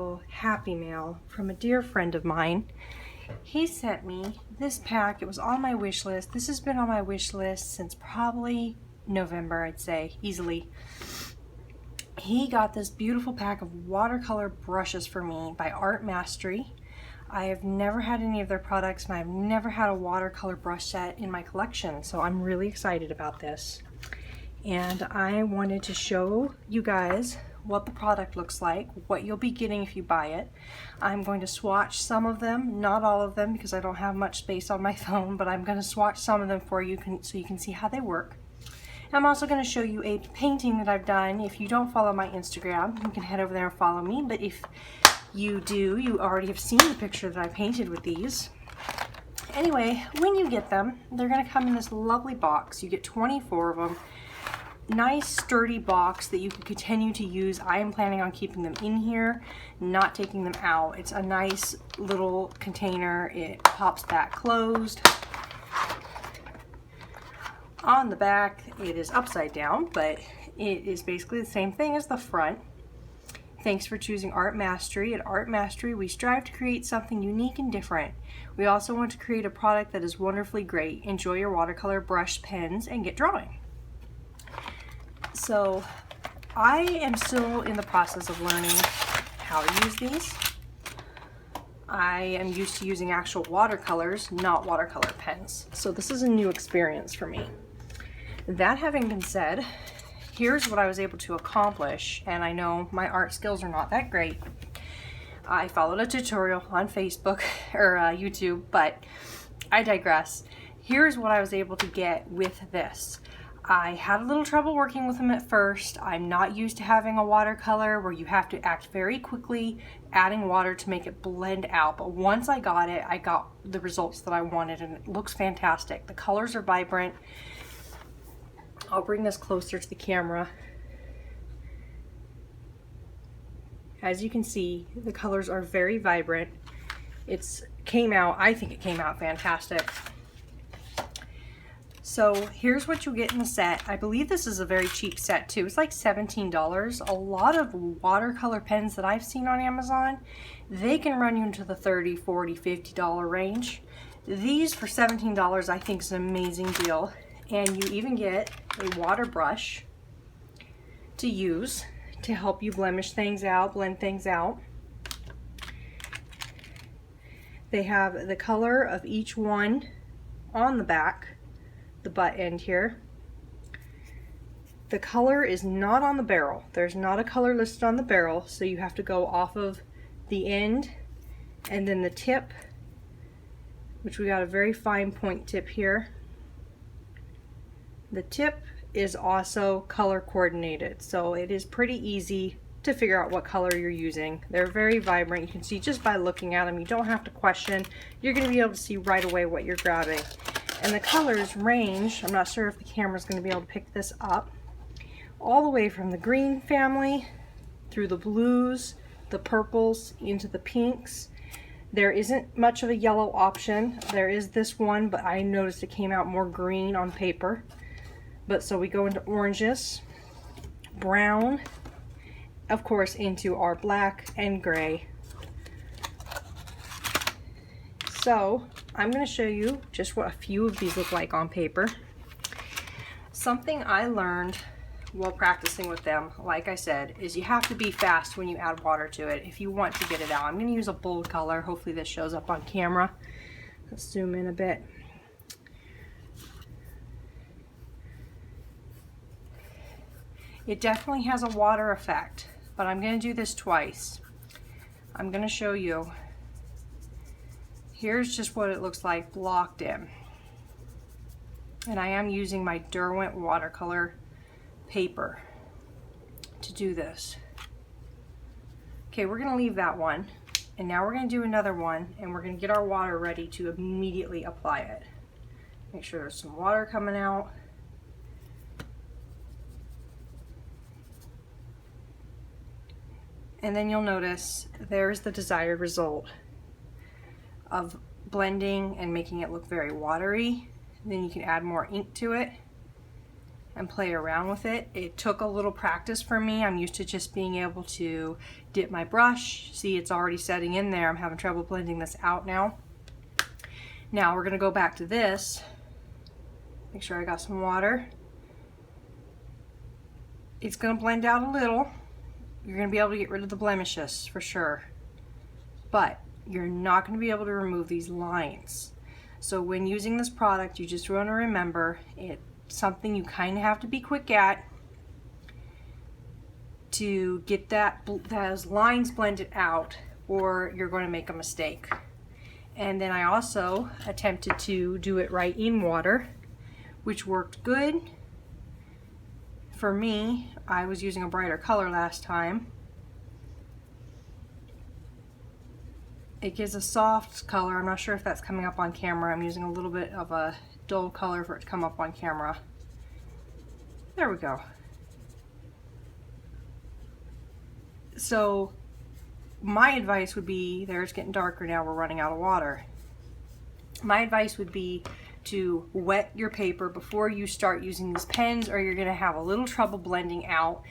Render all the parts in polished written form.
beautiful happy mail from a dear friend of mine. He sent me this pack. It was on my wish list. This has been on my wish list since probably November, I'd say, easily. He got this beautiful pack of watercolor brushes for me by Art Mastery. I have never had any of their products, and I've never had a watercolor brush set in my collection, so I'm really excited about this. And I wanted to show you guys what the product looks like, what you'll be getting if you buy it. I'm going to swatch some of them, not all of them because I don't have much space on my phone, but I'm going to swatch some of them for you so you can see how they work. I'm also going to show you a painting that I've done. If you don't follow my Instagram, you can head over there and follow me, but if you do, you already have seen the picture that I painted with these. Anyway, when you get them, they're going to come in this lovely box. You get 24 of them. Nice sturdy box that you can continue to use. I am planning on keeping them in here, not taking them out. It's a nice little container. It pops back closed. On the back, it is upside down, but it is basically the same thing as the front. Thanks for choosing Art Mastery. At Art Mastery, we strive to create something unique and different. We also want to create a product that is wonderfully great. Enjoy your watercolor brush pens and get drawing. So, I am still in the process of learning how to use these. I am used to using actual watercolors, not watercolor pens. So this is a new experience for me. That having been said, here's what I was able to accomplish, and I know my art skills are not that great. I followed a tutorial on Facebook or YouTube, but I digress. Here's what I was able to get with this. I had a little trouble working with them at first. I'm not used to having a watercolor where you have to act very quickly, adding water to make it blend out. But once I got it, I got the results that I wanted, and it looks fantastic. The colors are vibrant. I'll bring this closer to the camera. As you can see, the colors are very vibrant. I think it came out fantastic. So here's what you'll get in the set. I believe this is a very cheap set too. It's like $17. A lot of watercolor pens that I've seen on Amazon, they can run you into the $30, $40, $50 range. These for $17 I think is an amazing deal. And you even get a water brush to use to help you blemish things out, blend things out. They have the color of each one on the back, the butt end here. The color is not on the barrel. There's not a color listed on the barrel, so you have to go off of the end and then the tip, which we got a very fine point tip here. The tip is also color coordinated, so it is pretty easy to figure out what color you're using. They're very vibrant. You can see just by looking at them. You don't have to question. You're going to be able to see right away what you're grabbing. And the colors range, I'm not sure if the camera's going to be able to pick this up, all the way from the green family through the blues, the purples, into the pinks. There isn't much of a yellow option. There is this one, but I noticed it came out more green on paper. But so we go into oranges, brown, of course into our black and gray. So I'm going to show you just what a few of these look like on paper. Something I learned while practicing with them, like I said, is you have to be fast when you add water to it if you want to get it out. I'm going to use a bold color. Hopefully this shows up on camera. Let's zoom in a bit. It definitely has a water effect, but I'm going to do this twice. I'm going to show you. Here's just what it looks like blocked in. And I am using my Derwent watercolor paper to do this. Okay, we're going to leave that one. And now we're going to do another one, and we're going to get our water ready to immediately apply it. Make sure there's some water coming out. And then you'll notice there's the desired result of blending and making it look very watery. Then you can add more ink to it. and play around with it. It took a little practice for me. I'm used to just being able to dip my brush. See, it's already setting in there. I'm having trouble blending this out now. Now we're gonna go back to this. Make sure I got some water. It's gonna blend out a little. You're gonna be able to get rid of the blemishes for sure. But you're not gonna be able to remove these lines. So when using this product, you just wanna remember it's something you kind of have to be quick at to get those lines blended out, or you're going to make a mistake. And then I also attempted to do it right in water, which worked good. For me, I was using a brighter color last time. It gives a soft color. I'm not sure if that's coming up on camera. I'm using a little bit of a dull color for it to come up on camera. There we go. So my advice would be, there it's getting darker now, we're running out of water. My advice would be to wet your paper before you start using these pens, or you're gonna have a little trouble blending out.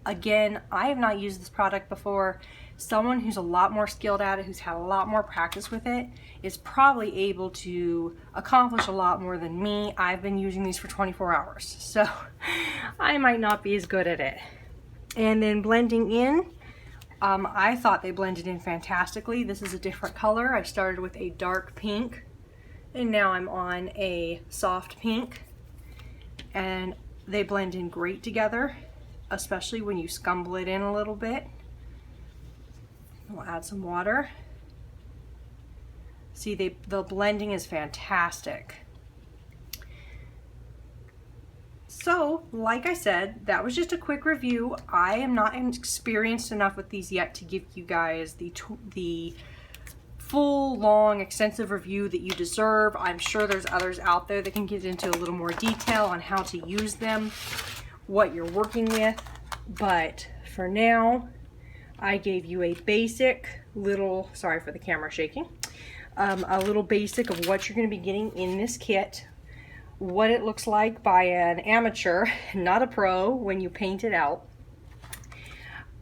Again, I have not used this product before. Someone who's a lot more skilled at it, who's had a lot more practice with it, is probably able to accomplish a lot more than me. I've been using these for 24 hours, so I might not be as good at it. And then blending in, I thought they blended in fantastically. This is a different color. I started with a dark pink, and now I'm on a soft pink, and they blend in great together, especially when you scumble it in a little bit. We'll add some water. See, the blending is fantastic. So, like I said, that was just a quick review. I am not experienced enough with these yet to give you guys the full, long, extensive review that you deserve. I'm sure there's others out there that can get into a little more detail on how to use them, what you're working with. But for now, I gave you a basic little, sorry for the camera shaking, a little basic of what you're going to be getting in this kit, what it looks like by an amateur, not a pro, when you paint it out.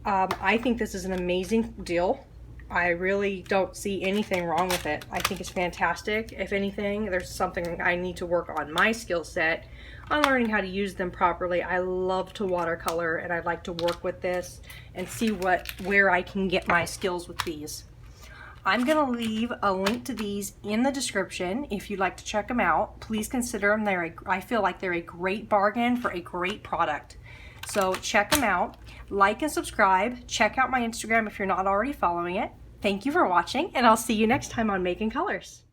I think this is an amazing deal. I really don't see anything wrong with it. I think it's fantastic. If anything, there's something I need to work on my skill set on learning how to use them properly. I love to watercolor, and I'd like to work with this and see where I can get my skills with these. I'm gonna leave a link to these in the description. If you'd like to check them out, please consider them. I feel like they're a great bargain for a great product. So check them out, like and subscribe. Check out my Instagram if you're not already following it. Thank you for watching, and I'll see you next time on Making Colors.